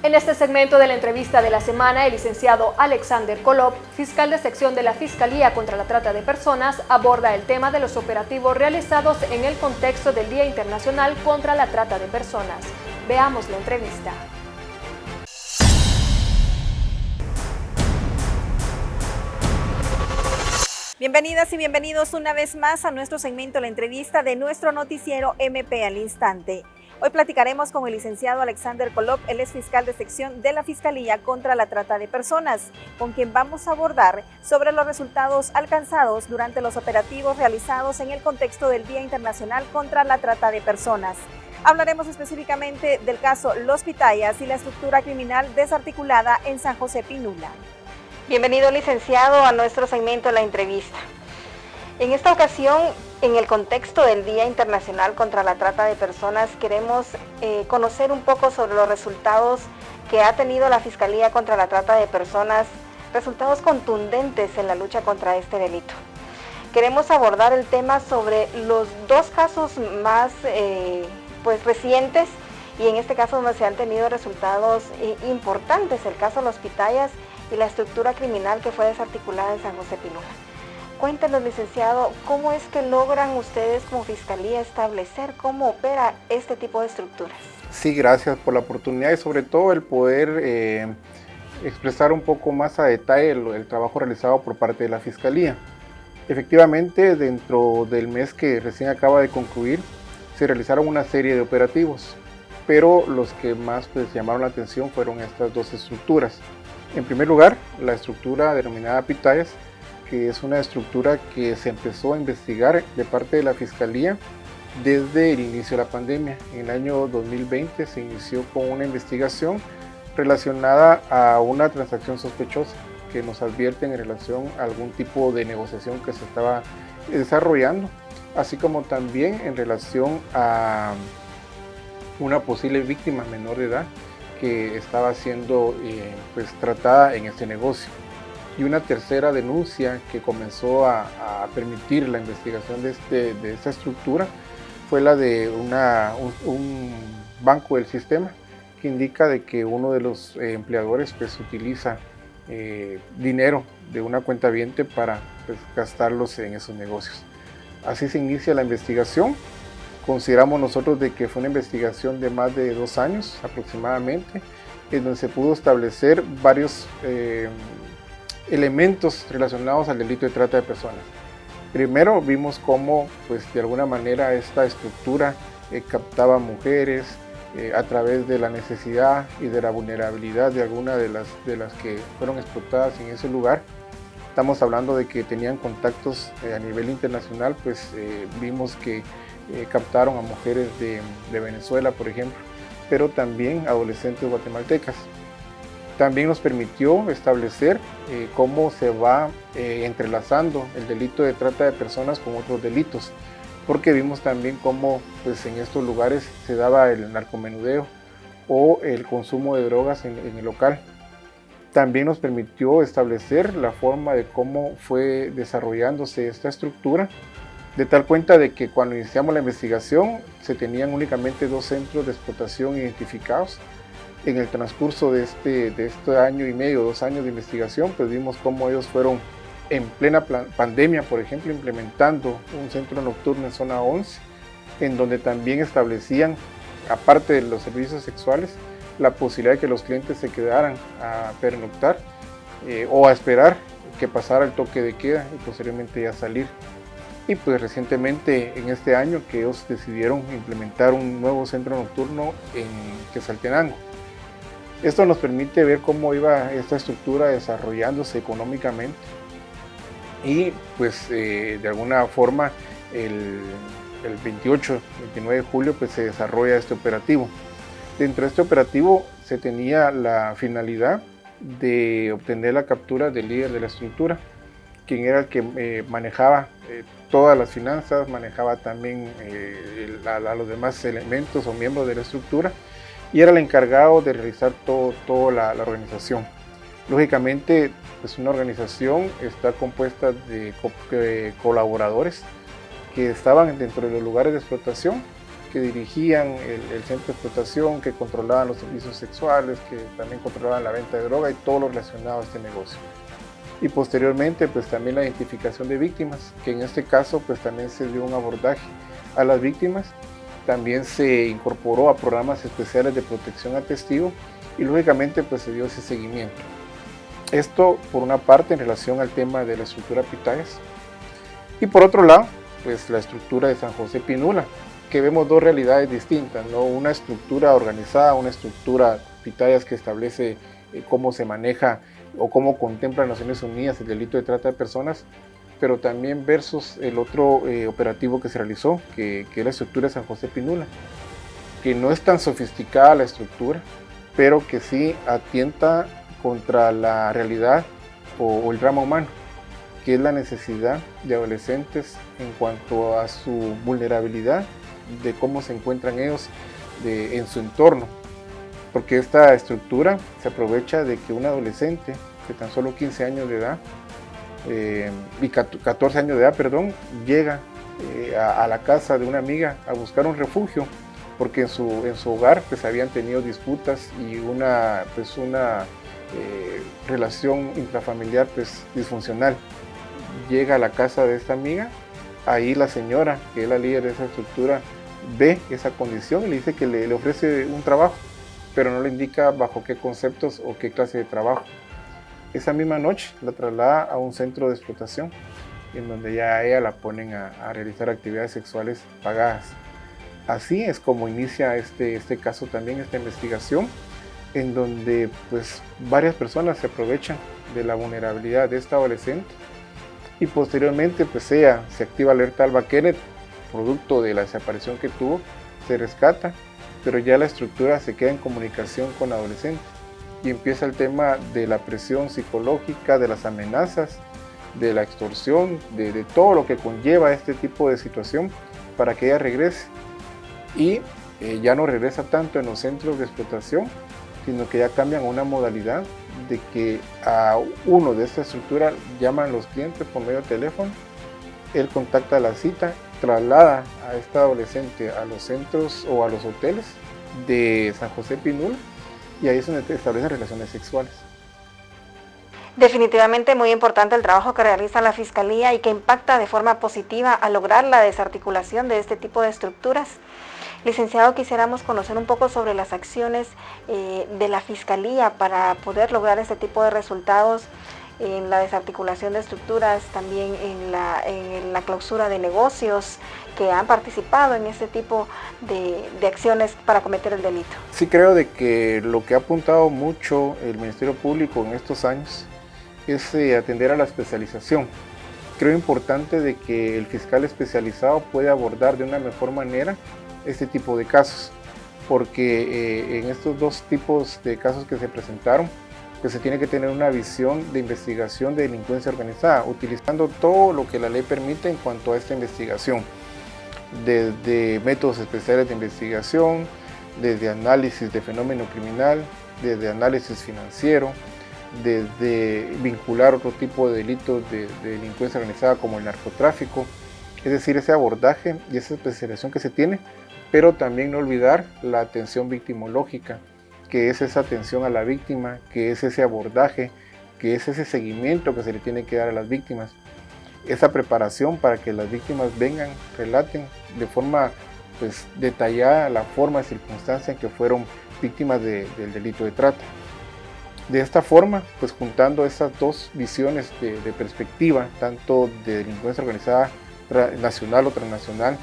En este segmento de la entrevista de la semana, el licenciado Alexander Kolop, fiscal de sección de la Fiscalía contra la Trata de Personas, aborda el tema de los operativos realizados en el contexto del Día Internacional contra la Trata de Personas. Veamos la entrevista. Bienvenidas y bienvenidos una vez más a nuestro segmento La Entrevista de nuestro noticiero MP al Instante. Hoy platicaremos con el licenciado Alexander Kolop, él es fiscal de sección de la Fiscalía contra la Trata de Personas, con quien vamos a abordar sobre los resultados alcanzados durante los operativos realizados en el contexto del Día Internacional contra la Trata de Personas. Hablaremos específicamente del caso Los Pitayas y la estructura criminal desarticulada en San José Pinula. Bienvenido, licenciado, a nuestro segmento La Entrevista. En esta ocasión, en el contexto del Día Internacional contra la Trata de Personas, queremos conocer un poco sobre los resultados que ha tenido la Fiscalía contra la Trata de Personas, resultados contundentes en la lucha contra este delito. Queremos abordar el tema sobre los dos casos más recientes y en este caso donde se han tenido resultados importantes, el caso Los Pitayas y la estructura criminal que fue desarticulada en San José Pinula. Cuéntenos, licenciado, ¿cómo es que logran ustedes como Fiscalía establecer cómo opera este tipo de estructuras? Sí, gracias por la oportunidad y sobre todo el poder expresar un poco más a detalle el trabajo realizado por parte de la Fiscalía. Efectivamente, dentro del mes que recién acaba de concluir, se realizaron una serie de operativos, pero los que más llamaron la atención fueron estas dos estructuras. En primer lugar, la estructura denominada Pitayas, que es una estructura que se empezó a investigar de parte de la Fiscalía desde el inicio de la pandemia. En el año 2020 se inició con una investigación relacionada a una transacción sospechosa que nos advierten en relación a algún tipo de negociación que se estaba desarrollando, así como también en relación a una posible víctima menor de edad que estaba siendo tratada en este negocio. Y una tercera denuncia que comenzó a permitir la investigación de esta estructura fue la de un banco del sistema que indica de que uno de los empleadores utiliza dinero de una cuentaviente para gastarlos en esos negocios. Así se inicia la investigación. Consideramos nosotros de que fue una investigación de más de 2 años aproximadamente, en donde se pudo establecer varios elementos relacionados al delito de trata de personas. Primero vimos cómo de alguna manera esta estructura captaba mujeres a través de la necesidad y de la vulnerabilidad de algunas de las que fueron explotadas en ese lugar. Estamos hablando de que tenían contactos a nivel internacional, vimos que captaron a mujeres de Venezuela, por ejemplo, pero también adolescentes guatemaltecas. También nos permitió establecer cómo se va entrelazando el delito de trata de personas con otros delitos, porque vimos también cómo en estos lugares se daba el narcomenudeo o el consumo de drogas en el local. También nos permitió establecer la forma de cómo fue desarrollándose esta estructura, de tal cuenta de que cuando iniciamos la investigación se tenían únicamente 2 centros de explotación identificados. En el transcurso de este año y medio, 2 años de investigación, vimos cómo ellos fueron en plena pandemia, por ejemplo, implementando un centro nocturno en zona 11, en donde también establecían, aparte de los servicios sexuales, la posibilidad de que los clientes se quedaran a pernoctar o a esperar que pasara el toque de queda y posteriormente ya salir. Y recientemente en este año que ellos decidieron implementar un nuevo centro nocturno en Quetzaltenango. Esto nos permite ver cómo iba esta estructura desarrollándose económicamente y de alguna forma el 28-29 de julio se desarrolla este operativo. Dentro de este operativo se tenía la finalidad de obtener la captura del líder de la estructura, quien era el que manejaba todas las finanzas, manejaba también a los demás elementos o miembros de la estructura, y era el encargado de realizar toda la organización. Lógicamente, una organización está compuesta de colaboradores que estaban dentro de los lugares de explotación que dirigían el centro de explotación, que controlaban los servicios sexuales, que también controlaban la venta de droga y todo lo relacionado a este negocio. Y posteriormente pues también la identificación de víctimas, que en este caso pues también se dio un abordaje a las víctimas, también se incorporó a programas especiales de protección a testigo y lógicamente pues se dio ese seguimiento. Esto por una parte en relación al tema de la estructura Pitayas y por otro lado pues la estructura de San José Pinula, que vemos dos realidades distintas, ¿no? Una estructura organizada, una estructura Pitayas que establece cómo se maneja o cómo contempla Naciones Unidas el delito de trata de personas, pero también versus el otro operativo que se realizó, que es la estructura de San José Pinula, que no es tan sofisticada la estructura, pero que sí atienta contra la realidad o el drama humano, que es la necesidad de adolescentes en cuanto a su vulnerabilidad, de cómo se encuentran ellos en su entorno. Porque esta estructura se aprovecha de que un adolescente de tan solo 15 años de edad, y 14 años de edad, perdón, llega a la casa de una amiga a buscar un refugio, porque en su hogar pues habían tenido disputas y una relación intrafamiliar pues disfuncional. Llega a la casa de esta amiga, ahí la señora, que es la líder de esa estructura, ve esa condición y le dice que le ofrece un trabajo, pero no le indica bajo qué conceptos o qué clase de trabajo. Esa misma noche la traslada a un centro de explotación, en donde ya a ella la ponen a realizar actividades sexuales pagadas. Así es como inicia este caso también, esta investigación, en donde pues varias personas se aprovechan de la vulnerabilidad de esta adolescente y posteriormente pues ella se activa alerta Alba Kenneth, producto de la desaparición que tuvo, se rescata, pero ya la estructura se queda en comunicación con la adolescente y empieza el tema de la presión psicológica, de las amenazas, de la extorsión, de todo lo que conlleva este tipo de situación para que ella regrese. Y ya no regresa tanto en los centros de explotación, sino que ya cambian a una modalidad de que a uno de esta estructura llaman los clientes por medio de teléfono, él contacta la cita, traslada a esta adolescente a los centros o a los hoteles de San José Pinula y ahí es donde establecen relaciones sexuales. Definitivamente muy importante el trabajo que realiza la Fiscalía y que impacta de forma positiva a lograr la desarticulación de este tipo de estructuras. Licenciado, quisiéramos conocer un poco sobre las acciones de la Fiscalía para poder lograr este tipo de resultados en la desarticulación de estructuras, también en la clausura de negocios que han participado en este tipo de acciones para cometer el delito. Sí, creo de que lo que ha apuntado mucho el Ministerio Público en estos años es atender a la especialización. Creo importante de que el fiscal especializado pueda abordar de una mejor manera este tipo de casos, porque en estos dos tipos de casos que se presentaron, pues se tiene que tener una visión de investigación de delincuencia organizada, utilizando todo lo que la ley permite en cuanto a esta investigación, desde métodos especiales de investigación, desde análisis de fenómeno criminal, desde análisis financiero, desde vincular otro tipo de delitos de delincuencia organizada como el narcotráfico, es decir, ese abordaje y esa especialización que se tiene, pero también no olvidar la atención victimológica, que es esa atención a la víctima, que es ese abordaje, que es ese seguimiento que se le tiene que dar a las víctimas, esa preparación para que las víctimas vengan, relaten de forma pues, detallada la forma y circunstancia en que fueron víctimas del delito de trata. De esta forma, pues juntando esas dos visiones de perspectiva, tanto de delincuencia organizada nacional o transnacional,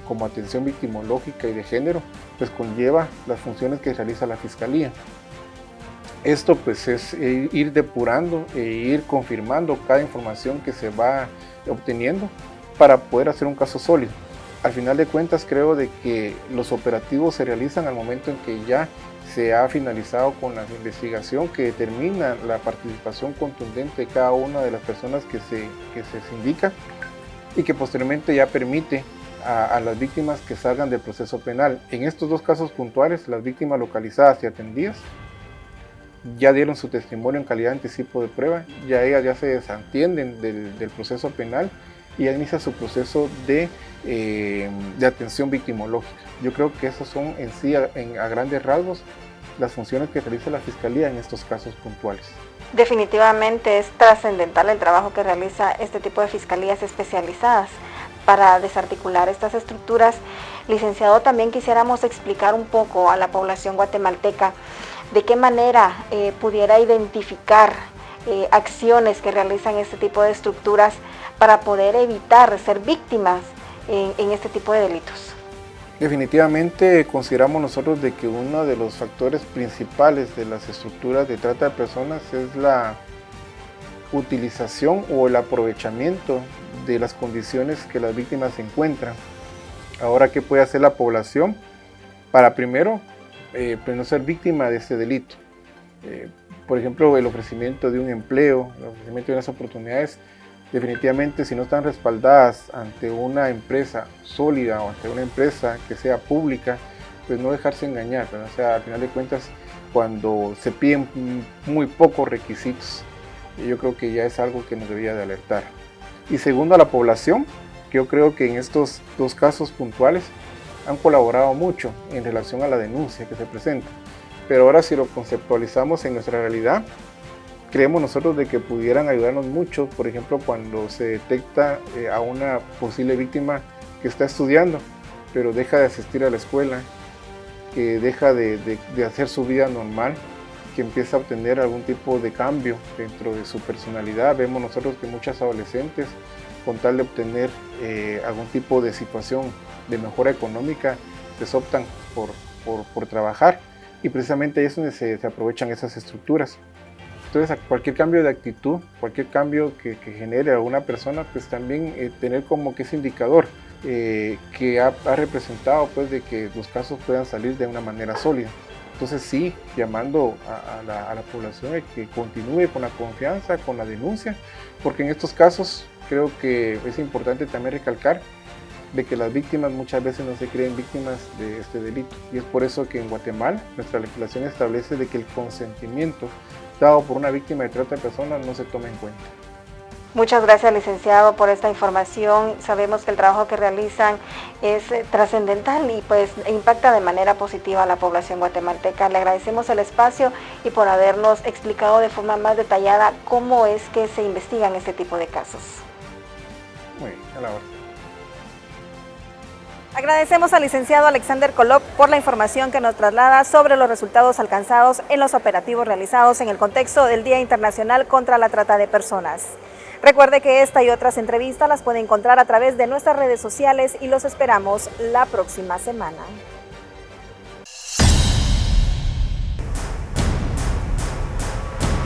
como atención victimológica y de género, pues conlleva las funciones que realiza la Fiscalía. Esto pues es ir depurando e ir confirmando cada información que se va obteniendo para poder hacer un caso sólido. Al final de cuentas creo de que los operativos se realizan al momento en que ya se ha finalizado con la investigación que determina la participación contundente de cada una de las personas que se indica y que posteriormente ya permite a las víctimas que salgan del proceso penal. En estos dos casos puntuales, las víctimas localizadas y atendidas ya dieron su testimonio en calidad de anticipo de prueba, ya ellas ya se desentienden del proceso penal y ya inicia su proceso de atención victimológica. Yo creo que esas son en sí, a grandes rasgos, las funciones que realiza la Fiscalía en estos casos puntuales. Definitivamente es trascendental el trabajo que realiza este tipo de fiscalías especializadas para desarticular estas estructuras. Licenciado, también quisiéramos explicar un poco a la población guatemalteca de qué manera pudiera identificar acciones que realizan este tipo de estructuras para poder evitar ser víctimas en este tipo de delitos. Definitivamente consideramos nosotros de que uno de los factores principales de las estructuras de trata de personas es la utilización o el aprovechamiento de las condiciones que las víctimas se encuentran. Ahora, ¿qué puede hacer la población para primero pues no ser víctima de este delito? Por ejemplo, el ofrecimiento de un empleo, el ofrecimiento de unas oportunidades, definitivamente si no están respaldadas ante una empresa sólida o ante una empresa que sea pública, pues no dejarse engañar, ¿verdad? O sea, al final de cuentas, cuando se piden muy pocos requisitos, yo creo que ya es algo que nos debería de alertar. Y segundo, a la población, que yo creo que en estos dos casos puntuales han colaborado mucho en relación a la denuncia que se presenta. Pero ahora si lo conceptualizamos en nuestra realidad, creemos nosotros de que pudieran ayudarnos mucho, por ejemplo, cuando se detecta a una posible víctima que está estudiando, pero deja de asistir a la escuela, que deja de hacer su vida normal, que empieza a obtener algún tipo de cambio dentro de su personalidad. Vemos nosotros que muchas adolescentes, con tal de obtener algún tipo de situación de mejora económica, pues optan por trabajar, y precisamente ahí es donde se aprovechan esas estructuras. Entonces, cualquier cambio de actitud, cualquier cambio que genere a una persona, pues también tener como que ese indicador que ha representado pues de que los casos puedan salir de una manera sólida. Entonces sí, llamando a la población a que continúe con la confianza, con la denuncia, porque en estos casos creo que es importante también recalcar de que las víctimas muchas veces no se creen víctimas de este delito, y es por eso que en Guatemala nuestra legislación establece de que el consentimiento dado por una víctima de trata de personas no se toma en cuenta. Muchas gracias, licenciado, por esta información. Sabemos que el trabajo que realizan es trascendental y pues impacta de manera positiva a la población guatemalteca. Le agradecemos el espacio y por habernos explicado de forma más detallada cómo es que se investigan este tipo de casos. Muy bien, a la orden. Agradecemos al licenciado Alexander Colop por la información que nos traslada sobre los resultados alcanzados en los operativos realizados en el contexto del Día Internacional contra la Trata de Personas. Recuerde que esta y otras entrevistas las puede encontrar a través de nuestras redes sociales y los esperamos la próxima semana.